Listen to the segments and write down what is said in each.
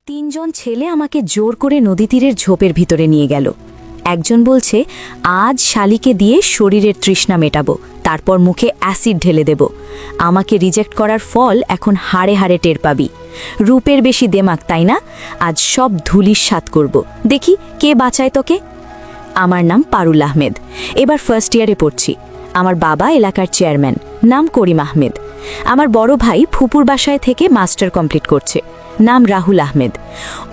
তিনজন ছেলে আমাকে জোর করে নদী তীরের ঝোপের ভিতরে নিয়ে গেল। একজন বলছে, আজ শালিকে দিয়ে শরীরের তৃষ্ণা মেটাবো, তারপর মুখে অ্যাসিড ঢেলে দেব। আমাকে রিজেক্ট করার ফল এখন হাড়ে হাড়ে টের পাবি। রূপের বেশি দেমাক, তাই না? আজ সব ধুলির স্বাদ করব, দেখি কে বাঁচায় তোকে। আমার নাম পারুল আহমেদ, এবার ফার্স্ট ইয়ারে পড়ছি। আমার বাবা এলাকার চেয়ারম্যান, নাম করিম আহমেদ। আমার বড় ভাই ফুপুর বাসায় থেকে মাস্টার কমপ্লিট করছে, নাম রাহুল আহমেদ।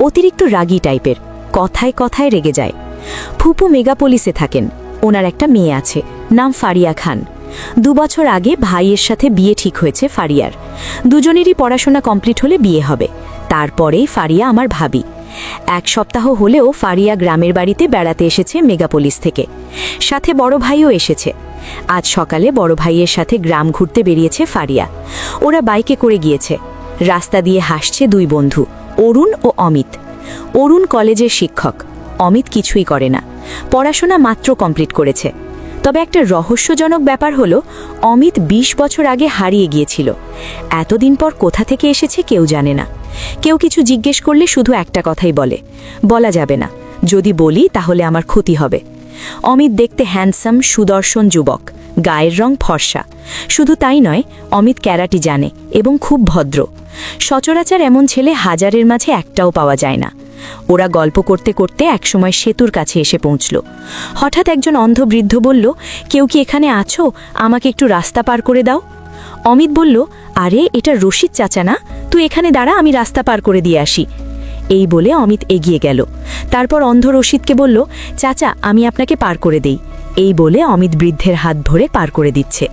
অতিরিক্ত রাগী টাইপের, কথায় কথায় রেগে যায়। ফুপু মেগাপোলিসে থাকেন, ওনার একটা মেয়ে আছে, নাম ফারিয়া খান। 2 বছর আগে ভাইয়ের সাথে বিয়ে ঠিক হয়েছে ফারিয়ার। দুজনেরই পড়াশোনা কমপ্লিট হলে বিয়ে হবে, তারপরেই ফারিয়া আমার ভাবি। 1 সপ্তাহ হলেও ফারিয়া গ্রামের বাড়িতে বেড়াতে এসেছে মেগাপোলিস থেকে, সাথে বড় ভাইও এসেছে। আজ সকালে বড় ভাইয়ের সাথে গ্রাম ঘুরতে বেরিয়েছে ফারিয়া। ওরা বাইকে করে গিয়েছে। রাস্তা দিয়ে হাসছে 2 বন্ধু, অরুণ ও অমিত। অরুণ কলেজের শিক্ষক, অমিত কিছুই করে না, পড়াশোনা মাত্র কমপ্লিট করেছে। তবে একটা রহস্যজনক ব্যাপার হলো, অমিত 20 বছর আগে হারিয়ে গিয়েছিল। এতদিন পর কোথা থেকে এসেছে কেউ জানে না। কেউ কিছু জিজ্ঞেস করলে শুধু একটা কথাই বলে, বলা যাবে না, যদি বলি তাহলে আমার ক্ষতি হবে। অমিত দেখতে হ্যান্ডসাম সুদর্শন যুবক, গায়ের রং ফর্সা। শুধু তাই নয়, অমিত ক্যারাটি জানে এবং খুব ভদ্র। সচরাচর এমন ছেলে হাজারের মাঝে একটাও পাওয়া যায় না। ওরা গল্প করতে করতে একসময় সেতুর কাছে এসে পৌঁছল। হঠাৎ একজন অন্ধ বৃদ্ধ বলল, কেউ কি এখানে আছো? আমাকে একটু রাস্তা পার করে দাও। অমিত বলল, আরে এটা রশিদ চাচা না, তুই এখানে দাঁড়া, আমি রাস্তা পার করে দিয়ে আসি। এই বলে অমিত এগিয়ে গেল। তারপর অন্ধ রশিদকে বলল, চাচা আমি আপনাকে পার করে দেই। এই বলে অমিত বৃদ্ধের হাত ধরে পার করে দিচ্ছে।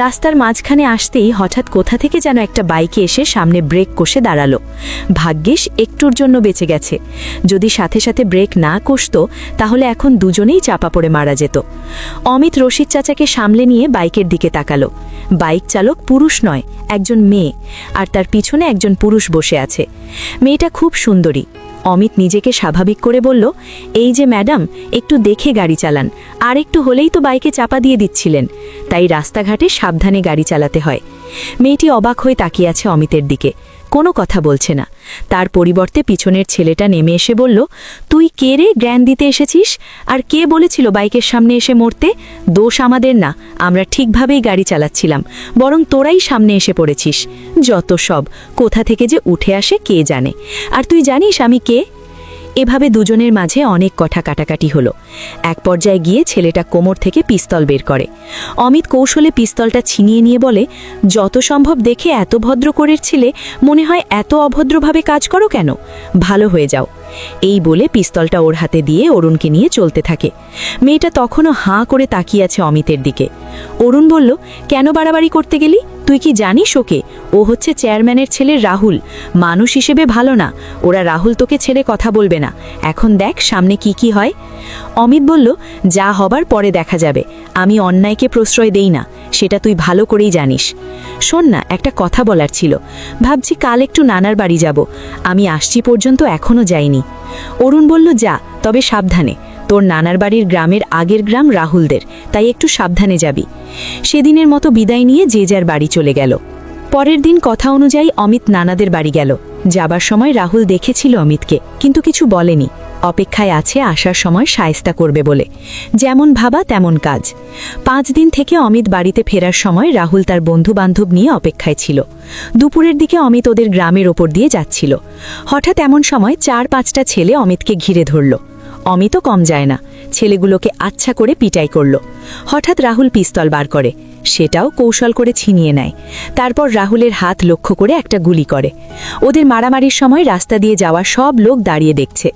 রাস্তার মাঝখানে আসতেই হঠাৎ কোথা থেকে যেন একটা বাইকে এসে সামনে ব্রেক কষে দাঁড়ালো। ভাগ্যিস একটুর জন্য বেঁচে গেছে। যদি সাথে সাথে ব্রেক না কষত তাহলে এখন দুজনেই চাপা পড়ে মারা যেত। অমিত রশিদ চাচাকে সামলে নিয়ে বাইকের দিকে তাকালো। বাইক চালক পুরুষ নয়, একজন মেয়ে, আর তার পিছনে একজন পুরুষ বসে আছে। মেয়েটা খুব সুন্দরী। অমিত নিজেকে স্বাভাবিক করে বলল, এই যে ম্যাডাম, একটু দেখে গাড়ি চালান, আর একটু হলেই তো বাইকে চাপা দিয়ে দিচ্ছিলেন। তাই রাস্তাঘাটে সাবধানে গাড়ি চালাতে হয়। মেয়েটি অবাক হয়ে তাকিয়ে আছে অমিতের দিকে, কোনো কথা বলছে না। তার পরিবর্তে পিছনের ছেলেটা নেমে এসে বলল, তুই কে রে, জ্ঞান দিতে এসেছিস? আর কে বলেছিল বাইকের সামনে এসে মরতে? দোষ আমাদের না, আমরা ঠিকভাবেই গাড়ি চালাচ্ছিলাম, বরং তোরাই সামনে এসে পড়েছিস। যত সব, কোথা থেকে যে উঠে আসে কে জানে। আর তুই জানিস আমি কে? এভাবে দুজনের মাঝে অনেক কথা কাটাকাটি হলো। এক পর্যায়ে গিয়ে ছেলেটা কোমর থেকে পিস্তল বের করে। অমিত কৌশলে পিস্তলটা ছিনিয়ে নিয়ে বলে, যত সম্ভব দেখে এত ভদ্র করের ছেলে, মনে হয় এত অভদ্রভাবে কাজ করো কেন? ভালো হয়ে যাও। এই বলে পিস্তলটা ওর হাতে দিয়ে অরুণকে নিয়ে চলতে থাকে। মেয়েটা তখনও হাঁ করে তাকিয়ে আছে অমিতের দিকে। অরুণ বলল, কেন বাড়াবাড়ি করতে গেলি? তুই কি জানিস ওকে? ও হচ্ছে চেয়ারম্যানের ছেলে রাহুল, মানুষ হিসেবে ভালো না। ওরা রাহুল তোকে ছেড়ে কথা বলবে না। এখন দেখ সামনে কি কি হয়। অমিত বলল, যা হবার পরে দেখা যাবে, আমি অন্যায়কে প্রশ্রয় দেই না, সেটা তুই ভালো করেই জানিস। শোন না, একটা কথা বলার ছিল, ভাবছি কাল একটু নানার বাড়ি যাব, আমি আসছি পর্যন্ত এখনও যাইনি। অরুণ বলল, যা, তবে সাবধানে, তোর নানার বাড়ির গ্রামের আগের গ্রাম রাহুলদের, তাই একটু সাবধানে যাবি। সেদিনের মতো বিদায় নিয়ে যে যার বাড়ি চলে গেল। পরের দিন কথা অনুযায়ী অমিত নানাদের বাড়ি গেল। যাবার সময় রাহুল দেখেছিল অমিতকে, কিন্তু কিছু বলেনি। অপেক্ষায় আছে আসার সময় শায়েস্তা করবে বলে। যেমন ভাবা তেমন কাজ। 5 দিন থেকে অমিত বাড়িতে ফেরার সময় রাহুল তার বন্ধু বান্ধব নিয়ে অপেক্ষায় ছিল। দুপুরের দিকে অমিত ওদের গ্রামের ওপর দিয়ে যাচ্ছিল। হঠাৎ এমন সময় 4-5টা ছেলে অমিতকে ঘিরে ধরল। অমিতও কম যায় না, ছেলেগুলোকে আচ্ছা করে পিটাই করল। হঠাৎ রাহুল পিস্তল বার করে, সেটাও কৌশল করে ছিনিয়ে নেয়। তারপর রাহুলের হাত লক্ষ্য করে একটা গুলি করে। ওদের মারামারির সময় রাস্তা দিয়ে যাওয়া সব লোক দাঁড়িয়ে দেখছে।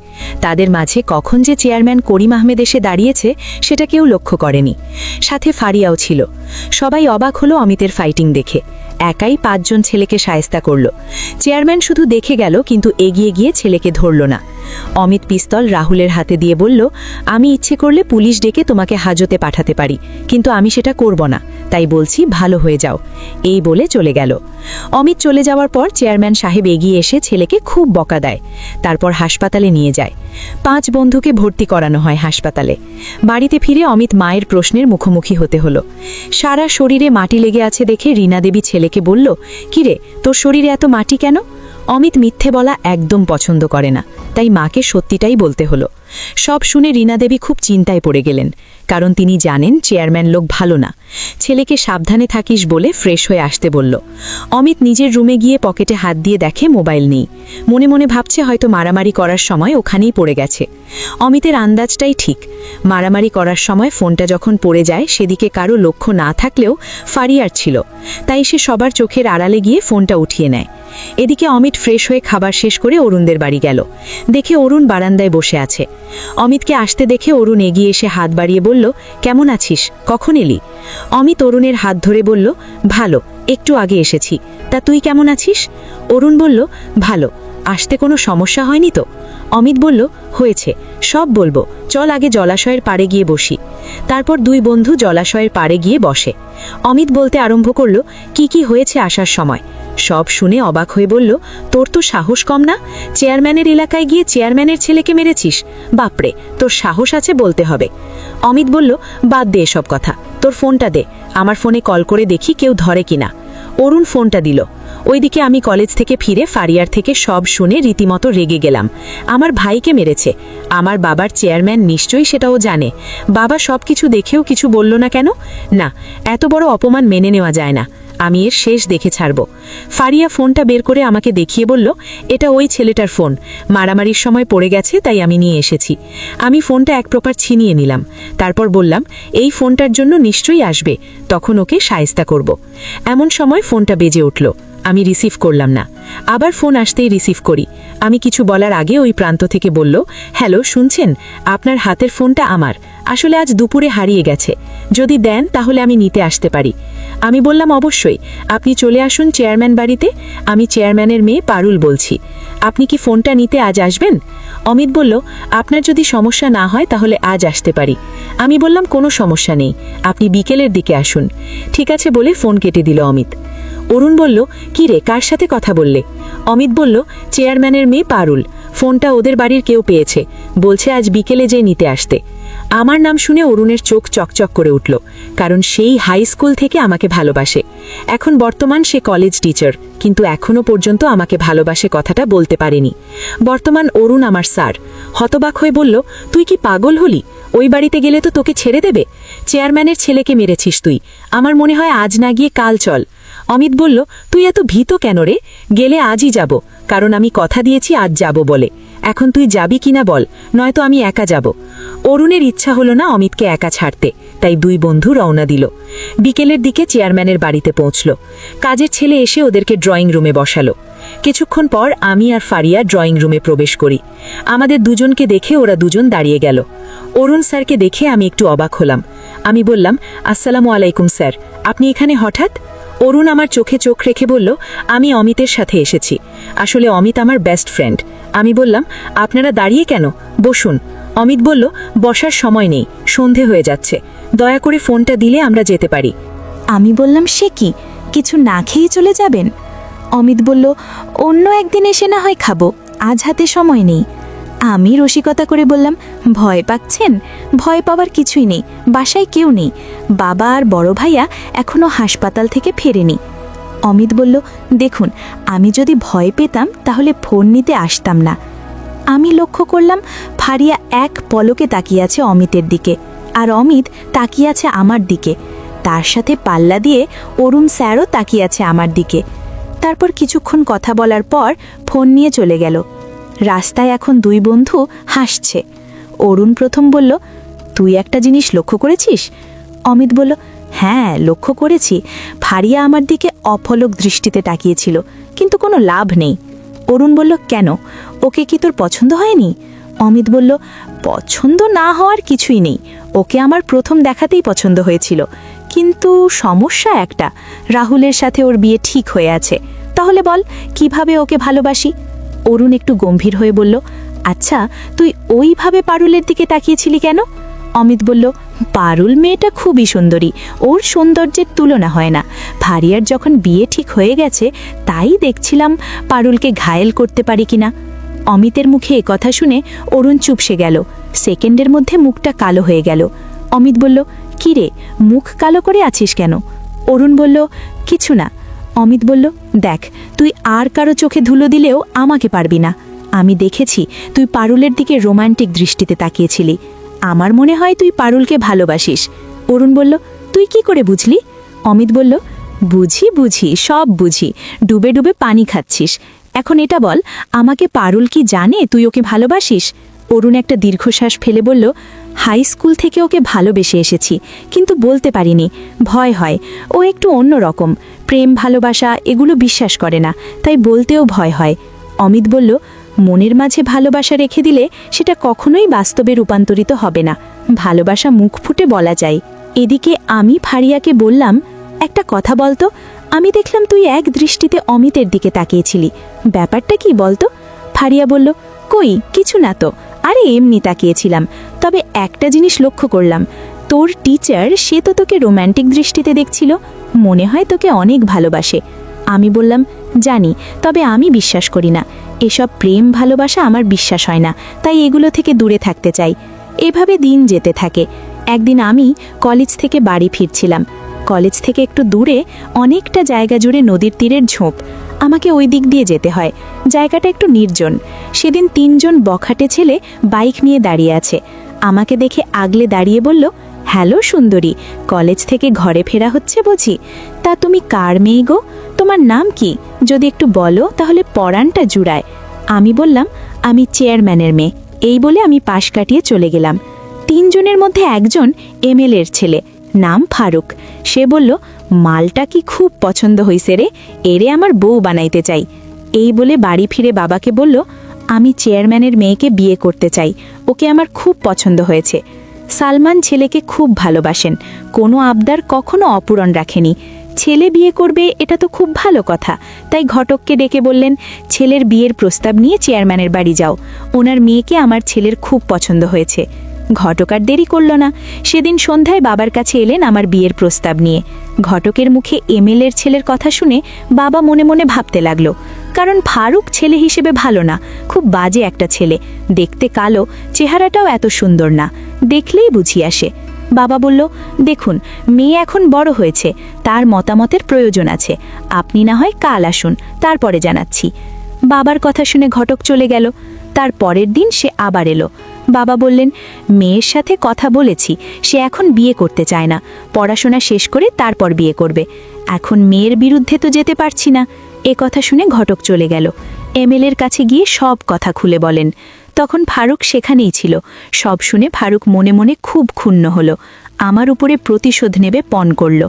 তাদের মাঝে কখন যে চেয়ারম্যান করিম আহমেদ এসে দাঁড়িয়েছে সেটা কেউ লক্ষ্য করেনি। সাথে ফারিয়াও ছিল। সবাই অবাক হলো অমিতের ফাইটিং দেখে। একাই 5 জন ছেলেকে শায়েস্তা করল। চেয়ারম্যান শুধু দেখে গেল, কিন্তু এগিয়ে গিয়ে ছেলেকে ধরল না। অমিত পিস্তল রাহুলের হাতে দিয়ে বলল, আমি ইচ্ছে করলে পুলিশ ডেকে তোমাকে হাজতে পাঠাতে পারি, কিন্তু আমি সেটা করব না, তাই বলছি ভালো হয়ে যাও। এই বলে চলে গেল। অমিত চলে যাওয়ার পর চেয়ারম্যান সাহেব এগিয়ে এসে ছেলেকে খুব বকা দেয়। তারপর হাসপাতালে নিয়ে যায়। 5 বন্ধুকে ভর্তি করানো হয় হাসপাতালে। বাড়িতে ফিরে অমিত মায়ের প্রশ্নের মুখোমুখি হতে হলো। সারা শরীরে মাটি লেগে আছে দেখে রীনা দেবী ছেলেকে বলল, কিরে তোর শরীরে এত মাটি কেন? অমিত মিথ্যে বলা একদম পছন্দ করে না, তাই মাকে সত্যিটাই বলতে হলো। সব শুনে রীনা দেবী খুব চিন্তায় পড়ে গেলেন, কারণ তিনি জানেন চেয়ারম্যান লোক ভালো না। ছেলেকে সাবধানে থাকিস বলে ফ্রেশ হয়ে আসতে বলল। অমিত নিজের রুমে গিয়ে পকেটে হাত দিয়ে দেখে মোবাইল নেই। মনে মনে ভাবছে হয়তো মারামারি করার সময় ওখানেই পড়ে গেছে। অমিতের আন্দাজটাই ঠিক। মারামারি করার সময় ফোনটা যখন পড়ে যায় সেদিকে কারো লক্ষ্য না থাকলেও ফারিয়ার ছিল, তাই সে সবার চোখের আড়ালে গিয়ে ফোনটা উঠিয়ে নেয়। এদিকে অমিত ফ্রেশ হয়ে খাবার শেষ করে অরুণদের বাড়ি গেল। দেখে অরুণ বারান্দায় বসে আছে। অমিতকে আসতে দেখে অরুণ এগিয়ে এসে হাত বাড়িয়ে বলল, কেমন আছিস, কখন এলি? অমিত অরুণের হাত ধরে বলল, ভালো, একটু আগে এসেছি। তা তুই কেমন আছিস? অরুণ বলল, ভালো। আসতে কোনো সমস্যা হয়নি তো? অমিত বলল, হয়েছে, সব বলবো, চল আগে জলাশয়ের পাড়ে গিয়ে বসি। তারপর দুই বন্ধু জলাশয়ের পাড়ে গিয়ে বসে। অমিত বলতে আরম্ভ করল, কি কি হয়েছে আসার সময়। সব শুনে অবাক হয়ে বলল, তোর তো সাহস কম না? চেয়ারম্যানের এলাকায় গিয়ে চেয়ারম্যানের ছেলেকে মেরেছিস? বাপরে, তোর সাহস আছে বলতে হবে। অমিত বলল, বাদ দে এসব কথা, তোর ফোনটা দে, আমার ফোনে কল করে দেখি কেউ ধরে কিনা। অরুণ ফোনটা দিল। ওইদিকে আমি কলেজ থেকে ফিরে ফারিয়ার থেকে সব শুনে রীতিমতো রেগে গেলাম। আমার ভাইকে মেরেছে, আমার বাবার চেয়ারম্যান নিশ্চয়ই সেটাও জানে। বাবা সব কিছু দেখেও কিছু বলল না কেন? না, এত বড় অপমান মেনে নেওয়া যায় না, আমি এর শেষ দেখে ছাড়ব। ফারিয়া ফোনটা বের করে আমাকে দেখিয়ে বলল, এটা ওই ছেলেটার ফোন, মারামারির সময় পড়ে গেছে তাই আমি নিয়ে এসেছি। আমি ফোনটা এক প্রকার ছিনিয়ে নিলাম। তারপর বললাম, এই ফোনটার জন্য নিশ্চয়ই আসবে, তখন ওকে শায়েস্তা করব। এমন সময় ফোনটা বেজে উঠল। আমি রিসিভ করলাম না। আবার ফোন আসতেই রিসিভ করি। আমি কিছু বলার আগে ওই প্রান্ত থেকে বলল, হ্যালো, শুনছেন? আপনার হাতের ফোনটা আমার, আসলে আজ দুপুরে হারিয়ে গেছে, যদি দেন তাহলে আমি নিতে আসতে পারি। আমি বললাম, অবশ্যই, আপনি চলে আসুন চেয়ারম্যান বাড়িতে, আমি চেয়ারম্যানের মেয়ে পারুল বলছি। আপনি কি ফোনটা নিতে আজ আসবেন? অমিত বলল, আপনার যদি সমস্যা না হয় তাহলে আজ আসতে পারি। আমি বললাম, কোনো সমস্যা নেই, আপনি বিকেলের দিকে আসুন। ঠিক আছে বলে ফোন কেটে দিল অমিত। অরুণ বলল, কি রে, কার সাথে কথা বললে? অমিত বলল, চেয়ারম্যানের মেয়ে পারুল, ফোনটা ওদের বাড়ির কেউ পেয়েছে, বলছে আজ বিকেলে যে নিতে আসতে। আমার নাম শুনে অরুণের চোখ চকচক করে উঠল, কারণ সেই হাই স্কুল থেকে আমাকে ভালোবাসে। এখন বর্তমান সে কলেজ টিচার, কিন্তু এখনো পর্যন্ত আমাকে ভালোবাসে কথাটা বলতে পারেনি। বর্তমান অরুণ আমার স্যার। হতবাক হয়ে বলল, তুই কি পাগল হলি? ওই বাড়িতে গেলে তো তোকে ছেড়ে দেবে। চেয়ারম্যানের ছেলেকে মেরেছিস তুই, আমার মনে হয় আজ না গিয়ে কাল চল। অমিত বলল, তুই এত ভীত কেন রে? গেলে আজই যাব, কারণ আমি কথা দিয়েছি আজ যাব বলে। এখন তুই যাবি কিনা বল, নয়তো আমি একা যাব। অরুণের ইচ্ছা হলো না অমিতকে একা ছাড়তে, তাই দুই বন্ধু রওনা দিল। বিকেলের দিকে চেয়ারম্যানের বাড়িতে পৌঁছল। কাজের ছেলে এসে ওদেরকে ড্রয়িং রুমে বসালো। কিছুক্ষণ পর আমি আর ফারিয়া ড্রয়িং রুমে প্রবেশ করি। আমাদের দুজনকে দেখে ওরা দুজন দাঁড়িয়ে গেল। অরুণ স্যারকে দেখে আমি একটু অবাক হলাম। আমি বললাম, আসসালামু আলাইকুম স্যার, আপনি এখানে হঠাৎ? অরুণ আমার চোখে চোখ রেখে বলল, আমি অমিতের সাথে এসেছি, আসলে অমিত আমার বেস্ট ফ্রেন্ড। আমি বললাম, আপনারা দাঁড়িয়ে কেন, বসুন। অমিত বলল, বসার সময় নেই, সন্ধে হয়ে যাচ্ছে, দয়া করে ফোনটা দিলে আমরা যেতে পারি। আমি বললাম, সে কি, কিছু না খেয়ে চলে যাবেন? অমিত বলল, অন্য একদিন এসে না হয় খাবো, আজ হাতে সময় নেই। আমি রসিকতা করে বললাম, ভয় পাচ্ছেন? ভয় পাওয়ার কিছুই নেই, বাসায় কেউ নেই, বাবা আর বড় ভাইয়া এখনো হাসপাতাল থেকে ফেরেনি। অমিত বলল, দেখুন, আমি যদি ভয় পেতাম তাহলে ফোন নিতে আসতাম না। আমি লক্ষ্য করলাম ফারিয়া এক পলকে তাকিয়ে আছে অমিতের দিকে, আর অমিত তাকিয়ে আছে আমার দিকে। তার সাথে পাল্লা দিয়ে অরুণ স্যারও তাকিয়ে আছে আমার দিকে। তারপর কিছুক্ষণ কথা বলার পর ফোন নিয়ে চলে গেল। রাস্তায় এখন দুই বন্ধু হাসছে। অরুণ প্রথম বলল, তুই একটা জিনিস লক্ষ্য করেছিস? অমিত বলল, হ্যাঁ, লক্ষ্য করেছি। ফারিয়া আমার দিকে অপলক দৃষ্টিতে তাকিয়েছিল, কিন্তু কোনো লাভ নেই। অরুণ বলল, কেন, ওকে কি তোর পছন্দ হয়নি? অমিত বলল, পছন্দ না হওয়ার কিছুই নেই, ওকে আমার প্রথম দেখাতেই পছন্দ হয়েছিল, কিন্তু সমস্যা একটা, রাহুলের সাথে ওর বিয়ে ঠিক হয়ে আছে। তাহলে বল, কিভাবে ওকে ভালোবাসি? অরুণ একটু গম্ভীর হয়ে বলল, আচ্ছা, তুই ওইভাবে পারুলের দিকে তাকিয়েছিলি কেন? অমিত বলল, পারুল মেয়েটা খুবই সুন্দরী, ওর সৌন্দর্যের তুলনা হয় না। ফারিয়ার যখন বিয়ে ঠিক হয়ে গেছে, তাই দেখছিলাম পারুলকে ঘায়েল করতে পারি কিনা। অমিতের মুখে কথা শুনে অরুণ চুপসে গেল। সেকেন্ডের মধ্যে মুখটা কালো হয়ে গেল। অমিত বলল, কি রে, মুখ কালো করে আছিস কেন? অরুণ বলল, কিছু না। অমিত বলল, দেখ, তুই আর কারো চোখে ধুলো দিলেও আমাকে পারবি না। আমি দেখেছি তুই পারুলের দিকে রোমান্টিক দৃষ্টিতে তাকিয়েছিলি। আমার মনে হয় তুই পারুলকে ভালোবাসিস। অরুণ বলল, তুই কি করে বুঝলি? অমিত বলল, বুঝি সব বুঝি, ডুবে ডুবে পানি খাচ্ছিস। এখন এটা বল, আমাকে পারুল কি জানে তুই ওকে ভালোবাসিস? অরুণ একটা দীর্ঘশ্বাস ফেলে বলল, হাই স্কুল থেকে ওকে ভালোবেসে এসেছি, কিন্তু বলতে পারিনি, ভয় হয়। ও একটু অন্য রকম, প্রেম ভালোবাসা এগুলো বিশ্বাস করে না, তাই বলতেও ভয় হয়। অমিত বলল, মনের মাঝে ভালোবাসা রেখে দিলে সেটা কখনোই বাস্তবে রূপান্তরিত হবে না, ভালোবাসা মুখ ফুটে বলা যায়। এদিকে আমি ফারিয়াকে বললাম, একটা কথা বলতো, আমি দেখলাম তুই এক দৃষ্টিতে অমিতের দিকে তাকিয়েছিলি, ব্যাপারটা কি বলতো? ফারিয়া বলল, কই কিছু না তো, আরে এমনি তাকিয়েছিলাম। তবে একটা জিনিস লক্ষ্য করলাম, তোর টিচার সে তো তোকে রোম্যান্টিক দৃষ্টিতে দেখছিল, মনে হয় তোকে অনেক ভালোবাসে। আমি বললাম, জানি, তবে আমি বিশ্বাস করি না, এসব প্রেম ভালোবাসা আমার বিশ্বাস হয় না, তাই এগুলো থেকে দূরে থাকতে চাই। এভাবে দিন যেতে থাকে। একদিন আমি কলেজ থেকে বাড়ি ফিরছিলাম। কলেজ থেকে একটু দূরে অনেকটা জায়গা জুড়ে নদীর তীরের ঝোপ, আমাকে ওই দিক দিয়ে যেতে হয়। জায়গাটা একটু নির্জন। সেদিন 3 জন বখাটে ছেলে বাইক নিয়ে দাঁড়িয়ে আছে। আমাকে দেখে আগলে দাঁড়িয়ে বলল, হ্যালো সুন্দরী, কলেজ থেকে ঘরে ফেরা হচ্ছে বুঝি? তা তুমি কার মেয়ে গো? তোমার নাম কি? যদি একটু বলো তাহলে পরাণটা জুড়ায়। আমি বললাম, আমি চেয়ারম্যানের মেয়ে। এই বলে আমি পাশ কাটিয়ে চলে গেলাম। 3 জনের মধ্যে একজন এমএলএর ছেলে, নাম ফারুক। সে বলল, মালটা কি খুব পছন্দ হইছে রে, এরে আমার বউ বানাইতে চাই। এই বলে বাড়ি ফিরে বাবাকে বলল, আমি চেয়ারম্যানের মেয়েকে বিয়ে করতে চাই, ওকে আমার খুব পছন্দ হয়েছে। সালমান ছেলেকে খুব ভালোবাসেন, কোনো আবদার কখনো অপূরণ রাখেনি। ছেলে বিয়ে করবে এটা তো খুব ভালো কথা, তাই ঘটককে ডেকে বললেন, ছেলের বিয়ের প্রস্তাব নিয়ে চেয়ারম্যানের বাড়ি যাও, ওনার মেয়েকে আমার ছেলের খুব পছন্দ হয়েছে। ঘটক আর দেরি করল না, সেদিন সন্ধ্যায় বাবার কাছে এলেন আমার বিয়ের প্রস্তাব নিয়ে। ঘটকের মুখে এমএলএর ছেলের কথা শুনে বাবা মনে মনে ভাবতে লাগলো, কারণ ফারুক ছেলে হিসেবে ভালো না, খুব বাজে একটা ছেলে, দেখতে কালো, চেহারাটাও এত সুন্দর না, দেখলেই বুঝিয়ে আসে। বাবা বলল, দেখুন মেয়ে এখন বড় হয়েছে, তার মতামতের প্রয়োজন আছে, আপনি না হয় কাল আসুন, তারপরে জানাচ্ছি। বাবার কথা শুনে ঘটক চলে গেল। তার পরের দিন সে আবার এলো। বাবা বললেন, মেয়ের সাথে কথা বলেছি, সে এখন বিয়ে করতে চায় না, পড়াশোনা শেষ করে তারপর বিয়ে করবে। এখন মেয়ের বিরুদ্ধে তো যেতে পারছি না। এ কথা শুনে ঘটক চলে গেল। এমএলএর কাছে গিয়ে সব কথা খুলে বলেন। তখন ফারুক সেখানেই ছিল। সব শুনে ফারুক মনে মনে খুব ক্ষুণ্ণ হলো, আমার উপরে প্রতিশোধ নেবে পণ করল।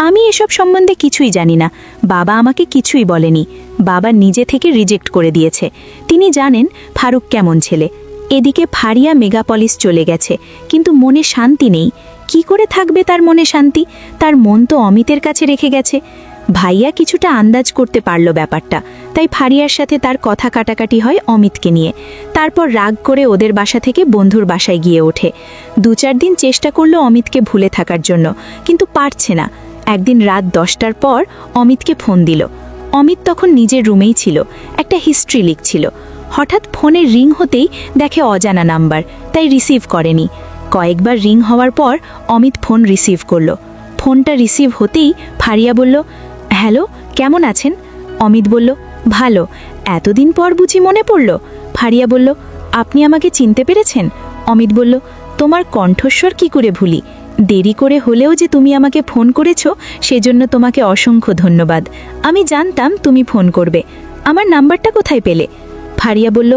আমি এসব সম্বন্ধে কিছুই জানি না, বাবা আমাকে কিছুই বলেনি, বাবা নিজে থেকে রিজেক্ট করে দিয়েছে। তিনি জানেন ফারুক কেমন ছেলে। এদিকে ফারিয়া মেগাপলিস চলে গেছে, কিন্তু মনে শান্তি নেই। কি করে থাকবে তার মনে শান্তি? তার মন তো অমিতের কাছে রেখে গেছে। ভাইয়া কিছুটা আন্দাজ করতে পারল ব্যাপারটা, তাই ফারিয়ার সাথে তার কথা কাটাকাটি হয় অমিতকে নিয়ে। তারপর রাগ করে ওদের বাসা থেকে বন্ধুর বাসায় গিয়ে ওঠে। 2-4 দিন চেষ্টা করলো অমিতকে ভুলে থাকার জন্য, কিন্তু পারছে না। একদিন রাত 10টার পর অমিতকে ফোন দিল। অমিত তখন নিজের রুমেই ছিল, একটা হিস্ট্রি লিখছিল। হঠাৎ ফোনের রিং হতেই দেখে অজানা নাম্বার, তাই রিসিভ করেনি। কয়েকবার রিং হওয়ার পর অমিত ফোন রিসিভ করলো। ফোনটা রিসিভ হতেই ফারিয়া বলল, হ্যালো, কেমন আছেন? অমিত বলল, ভালো, এতদিন পর বুঝি মনে পড়ল? ফারিয়া বলল, আপনি আমাকে চিনতে পেরেছেন? অমিত বলল, তোমার কণ্ঠস্বর কি করে ভুলি, দেরি করে হলেও যে তুমি আমাকে ফোন করেছো সেজন্য তোমাকে অসংখ্য ধন্যবাদ। আমি জানতাম তুমি ফোন করবে, আমার নাম্বারটা কোথায় পেলে? ফারিয়া বলল,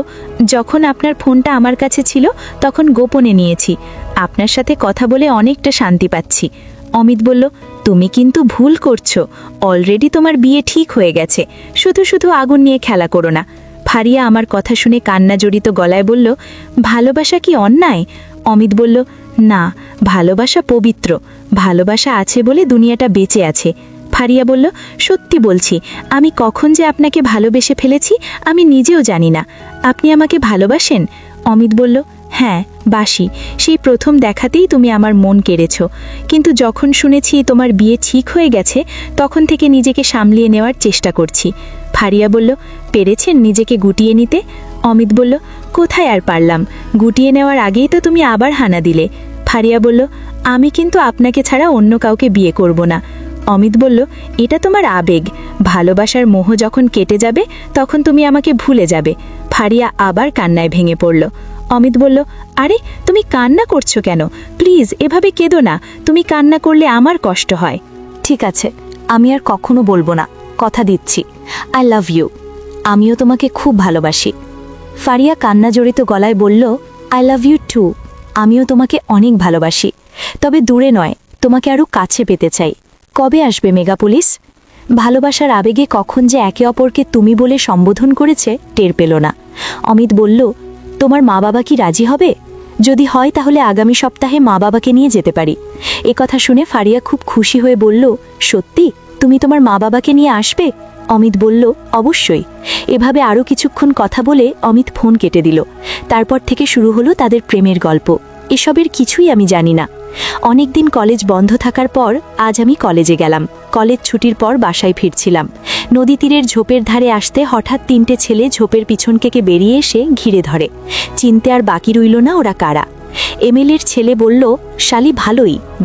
যখন আপনার ফোনটা আমার কাছে ছিল তখন গোপনে নিয়েছি, আপনার সাথে কথা বলে অনেকটা শান্তি পাচ্ছি। অমিত বলল, তুমি কিন্তু ভুল করছো, অলরেডি তোমার বিয়ে ঠিক হয়ে গেছে, শুধু শুধু আগুন নিয়ে খেলা করো না। ফারিয়া আমার কথা শুনে কান্না জড়িত গলায় বলল, ভালোবাসা কি অন্যায়? অমিত বলল, না, ভালোবাসা পবিত্র, ভালোবাসা আছে বলে দুনিয়াটা বেঁচে আছে। ফারিয়া বলল, সত্যি বলছি, আমি কখন যে আপনাকে ভালোবেসে ফেলেছি আমি নিজেও জানি না। আপনি আমাকে ভালোবাসেন? অমিত বলল, হ্যাঁ বাসি, সেই প্রথম দেখাতেই তুমি আমার মন কেড়েছ, কিন্তু যখন শুনেছি তোমার বিয়ে ঠিক হয়ে গেছে তখন থেকে নিজেকে সামলিয়ে নেওয়ার চেষ্টা করছি। ফারিয়া বলল, পেরেছেন নিজেকে গুটিয়ে নিতে? অমিত বলল, কোথায় আর পারলাম, গুটিয়ে নেওয়ার আগেই তো তুমি আবার হানা দিলে। ফারিয়া বলল, আমি কিন্তু আপনাকে ছাড়া অন্য কাউকে বিয়ে করব না। অমিত বলল, এটা তোমার আবেগ, ভালোবাসার মোহ যখন কেটে যাবে তখন তুমি আমাকে ভুলে যাবে। ফারিয়া আবার কান্নায় ভেঙে পড়ল। অমিত বলল, আরে তুমি কান্না করছো কেন? প্লিজ এভাবে কেঁদো না, তুমি কান্না করলে আমার কষ্ট হয়। ঠিক আছে, আমি আর কখনো বলবো না, কথা দিচ্ছি। I love you. আমিও তোমাকে খুব ভালোবাসি। ফারিয়া কান্না জড়িত গলায় বলল, আই লাভ ইউ টু। আমিও তোমাকে অনেক ভালোবাসি, তবে দূরে নয়, তোমাকে আরও কাছে পেতে চাই। কবে আসবে মেগা পুলিশ? ভালোবাসার আবেগে কখন যে একে অপরকে তুমি বলে সম্বোধন করেছে টের পেল না। অমিত বলল, তোমার মা বাবা কি রাজি হবে? যদি হয় তাহলে আগামী সপ্তাহে মা বাবাকে নিয়ে যেতে পারি। এ কথা শুনে ফারিয়া খুব খুশি হয়ে বলল, সত্যি তুমি তোমার মা বাবাকে নিয়ে আসবে? অমিত বলল, অবশ্যই। এভাবে আরও কিছুক্ষণ কথা বলে অমিত ফোন কেটে দিল। তারপর থেকে শুরু হলো তাদের প্রেমের গল্প। এসবের কিছুই আমি জানি না। অনেকদিন কলেজ বন্ধ থাকার পর আজ আমি কলেজে গেলাম। কলেজ ছুটির পর বাসায় ফিরছিলাম। নদী তীরের ঝোপের ধারে আসতে হঠাৎ 3টে ছেলে ঝোপের পিছন থেকে বেরিয়ে এসে ঘিরে ধরে। চিনতে আর বাকি রইল না ওরা কারা। এমএলএর ছেলে বলল, শালি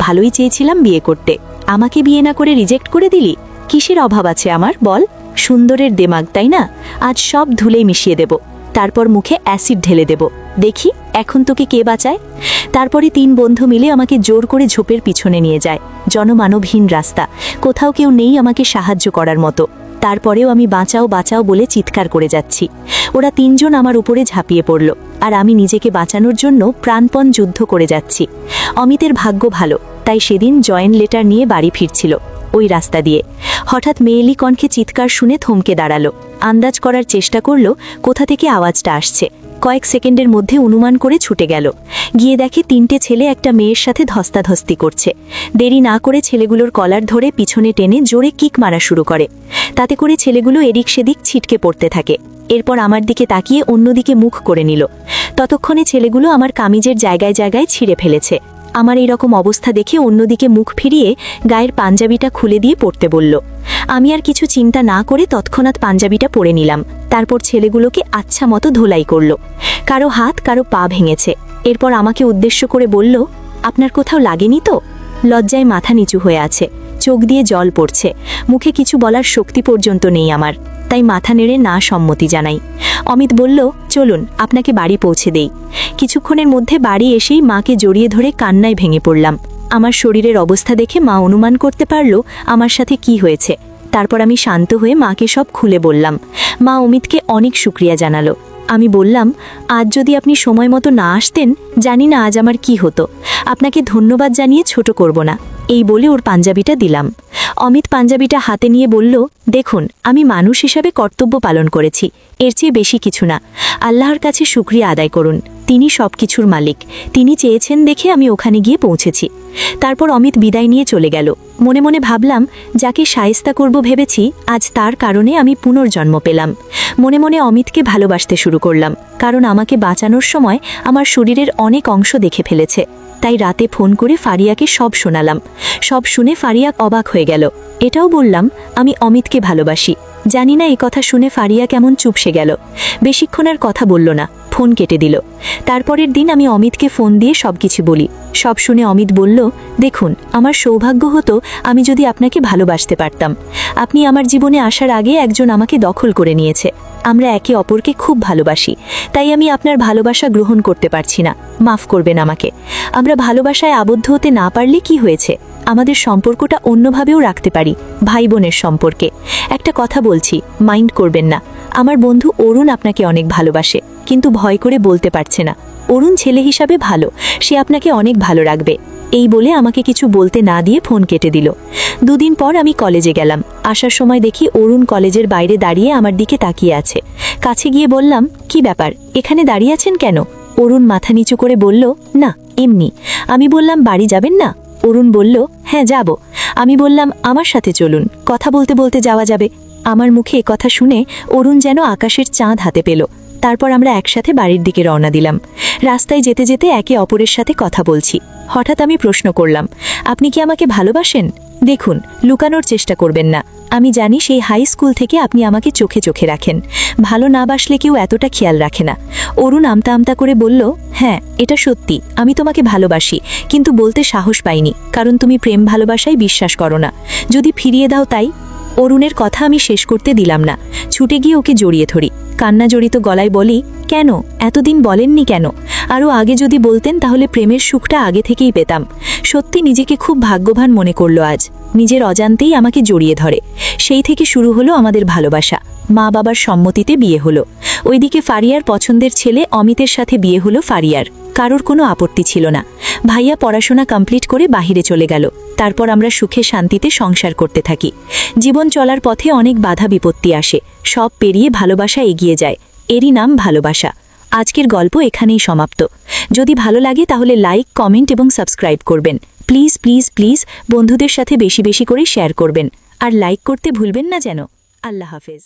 ভালোই চেয়েছিলাম বিয়ে করতে, আমাকে বিয়ে না করে রিজেক্ট করে দিলি? কিসের অভাব আছে আমার বল? সুন্দরের দেমাগ তাই না? আজ সব ধুলেই মিশিয়ে দেব, তারপর মুখে অ্যাসিড ঢেলে দেব, দেখি এখন তোকে কে বাঁচায়। তারপরে 3 বন্ধু মিলে আমাকে জোর করে ঝোপের পিছনে নিয়ে যায়। জনমানবহীন রাস্তা, কোথাও কেউ নেই আমাকে সাহায্য করার মতো। তারপরেও আমি বাঁচাও বাঁচাও বলে চিৎকার করে যাচ্ছি। ওরা 3 জন আমার উপরে ঝাঁপিয়ে পড়ল, আর আমি নিজেকে বাঁচানোর জন্য প্রাণপণ যুদ্ধ করে যাচ্ছি। অমিতের ভাগ্য ভালো, তাই সেদিন জয়েন্ট লেটার নিয়ে বাড়ি ফিরছিল ওই রাস্তা দিয়ে। হঠাৎ মেয়েলি কণ্ঠে চিৎকার শুনে থমকে দাঁড়ালো। আন্দাজ করার চেষ্টা করল কোথা থেকে আওয়াজটা আসছে। কয়েক সেকেন্ডের মধ্যে অনুমান করে ছুটে গেল। গিয়ে দেখে 3টে ছেলে একটা মেয়ের সাথে ধস্তাধস্তি করছে। দেরি না করে ছেলেগুলোর কলার ধরে পিছনে টেনে জোরে কিক মারা শুরু করে। তাতে করে ছেলেগুলো এদিক সেদিক ছিটকে পড়তে থাকে। এরপর আমার দিকে তাকিয়ে অন্যদিকে মুখ করে নিল। ততক্ষণে ছেলেগুলো আমার কামিজের জায়গায় জায়গায় ছিঁড়ে ফেলেছে। আমার এই রকম অবস্থা দেখে অন্যদিকে মুখ ফিরিয়ে গায়ের পাঞ্জাবিটা খুলে দিয়ে পড়তে বলল। আমি আর কিছু চিন্তা না করে তৎক্ষণাৎ পাঞ্জাবিটা পরে নিলাম। তারপর ছেলেগুলোকে আচ্ছা মতো ধোলাই করল। কারো হাত কারো পা ভেঙেছে। এরপর আমাকে উদ্দেশ্য করে বলল, আপনার কোথাও লাগেনি তো? লজ্জায় মাথা নিচু হয়ে আছে, চোখ দিয়ে জল পড়ছে। মুখে কিছু বলার শক্তি পর্যন্ত নেই আমার, তাই মাথা নেড়ে না সম্মতি জানাই। অমিত বলল, চলুন আপনাকে বাড়ি পৌঁছে দেই। কিছুক্ষণের মধ্যে বাড়ি এসেই মাকে জড়িয়ে ধরে কান্নায় ভেঙে পড়লাম। আমার শরীরের অবস্থা দেখে মা অনুমান করতে পারল আমার সাথে কি হয়েছে। তারপর আমি শান্ত হয়ে মাকে সব খুলে বললাম। মা অমিতকে অনেক শুকরিয়া জানালো। আমি বললাম, আজ যদি আপনি সময় মতো না আসতেন, জানি না আজ আমার কি হতো। আপনাকে ধন্যবাদ জানিয়ে ছোট করব না, এই বলে ওর পাঞ্জাবিটা দিলাম। অমিত পাঞ্জাবিটা হাতে নিয়ে বলল, দেখুন আমি মানুষ হিসাবে কর্তব্য পালন করেছি, এর চেয়ে বেশি কিছু না। আল্লাহর কাছে শুকরিয়া আদায় করুন, তিনি সব কিছুর মালিক। তিনি চেয়েছেন দেখে আমি ওখানে গিয়ে পৌঁছেছি। তারপর অমিত বিদায় নিয়ে চলে গেল। মনে মনে ভাবলাম, যাকে শায়েস্তা করব ভেবেছি, আজ তার কারণে আমি পুনর্জন্ম পেলাম। মনে মনে অমিতকে ভালোবাসতে শুরু করলাম, কারণ আমাকে বাঁচানোর সময় আমার শরীরের অনেক অংশ দেখে ফেলেছে। তাই রাতে ফোন করে ফারিয়াকে সব শোনালাম। সব শুনে ফারিয়া অবাক হয়ে গেল। এটাও বললাম আমি অমিতকে ভালোবাসি। জানি না এই কথা শুনে ফারিয়া কেমন চুপসে গেল। বেশিক্ষণ আর কথা বলল না, ফোন কেটে দিল। তারপরের দিন আমি অমিতকে ফোন দিয়ে সবকিছু বলি। সব শুনে অমিত বলল, দেখুন আমার সৌভাগ্য হতো আমি যদি আপনাকে ভালোবাসতে পারতাম। আপনি আমার জীবনে আসার আগে একজন আমাকে দখল করে নিয়েছে। আমরা একে অপরকে খুব ভালোবাসি, তাই আমি আপনার ভালোবাসা গ্রহণ করতে পারছি না, মাফ করবেন আমাকে। আমরা ভালোবাসায় আবদ্ধ হতে না পারলে কি হয়েছে, আমাদের সম্পর্কটা অন্যভাবেও রাখতে পারি, ভাই বোনের সম্পর্কে। একটা কথা বলছি, মাইন্ড করবেন না। আমার বন্ধু অরুণ আপনাকে অনেক ভালোবাসে, কিন্তু ভয় করে বলতে পারছে না। অরুণ ছেলে হিসাবে ভালো, সে আপনাকে অনেক ভালো রাখবে। এই বলে আমাকে কিছু বলতে না দিয়ে ফোন কেটে দিল। 2 দিন পর আমি কলেজে গেলাম। আসার সময় দেখি অরুণ কলেজের বাইরে দাঁড়িয়ে আমার দিকে তাকিয়ে আছে। কাছে গিয়ে বললাম, কি ব্যাপার, এখানে দাঁড়িয়ে আছেন কেন? অরুণ মাথা নিচু করে বলল, না এমনি। আমি বললাম, বাড়ি যাবেন না? অরুণ বলল, হ্যাঁ যাব। আমি বললাম, আমার সাথে চলুন, কথা বলতে বলতে যাওয়া যাবে। আমার মুখে কথা শুনে অরুণ যেন আকাশের চাঁদ হাতে পেল। তারপর আমরা একসাথে বাড়ির দিকে রওনা দিলাম। রাস্তায় যেতে যেতে একে অপরের সাথে কথা বলছি। হঠাৎ আমি প্রশ্ন করলাম, আপনি কি আমাকে ভালোবাসেন? দেখুন, লুকানোর চেষ্টা করবেন না। আমি জানি সেই হাই স্কুল থেকে আপনি আমাকে চোখে চোখে রাখেন। ভালো না বাসলে কেউ এতটা খেয়াল রাখে না। অরুণ আমতা আমতা করে বলল, হ্যাঁ, এটা সত্যি, আমি তোমাকে ভালোবাসি, কিন্তু বলতে সাহস পাইনি, কারণ তুমি প্রেম ভালোবাসায় বিশ্বাস করো না। যদি ফিরিয়ে দাও তাই। অরুণের কথা আমি শেষ করতে দিলাম না। ছুটে গিয়ে ওকে জড়িয়ে ধরি। কান্না জড়িত গলায় বলি, কেন এতদিন বলেননি কেন? আরও আগে যদি বলতেন তাহলে প্রেমের সুখটা আগে থেকেই পেতাম। সত্যি নিজেকে খুব ভাগ্যবান মনে করলো আজ। নিজের অজান্তেই আমাকে জড়িয়ে ধরে। সেই থেকে শুরু হলো আমাদের ভালোবাসা। মা বাবার সম্মতিতে বিয়ে হলো। ওইদিকে ফারিয়ার পছন্দের ছেলে অমিতের সাথে বিয়ে হলো ফারিয়ার। কারোর কোনো আপত্তি ছিল না। ভাইয়া পড়াশোনা কমপ্লিট করে বাহিরে চলে গেল। তারপর আমরা সুখে শান্তিতে সংসার করতে থাকি। জীবন চলার পথে অনেক বাধা বিপত্তি আসে, সব পেরিয়ে ভালোবাসা এগিয়ে যায়। এরই নাম ভালোবাসা। আজকের গল্প এখানেই সমাপ্ত। যদি ভালো লাগে তাহলে লাইক, কমেন্ট এবং সাবস্ক্রাইব করবেন। প্লিজ প্লিজ প্লিজ বন্ধুদের সাথে বেশি বেশি করে শেয়ার করবেন। আর লাইক করতে ভুলবেন না যেন। আল্লাহ হাফেজ।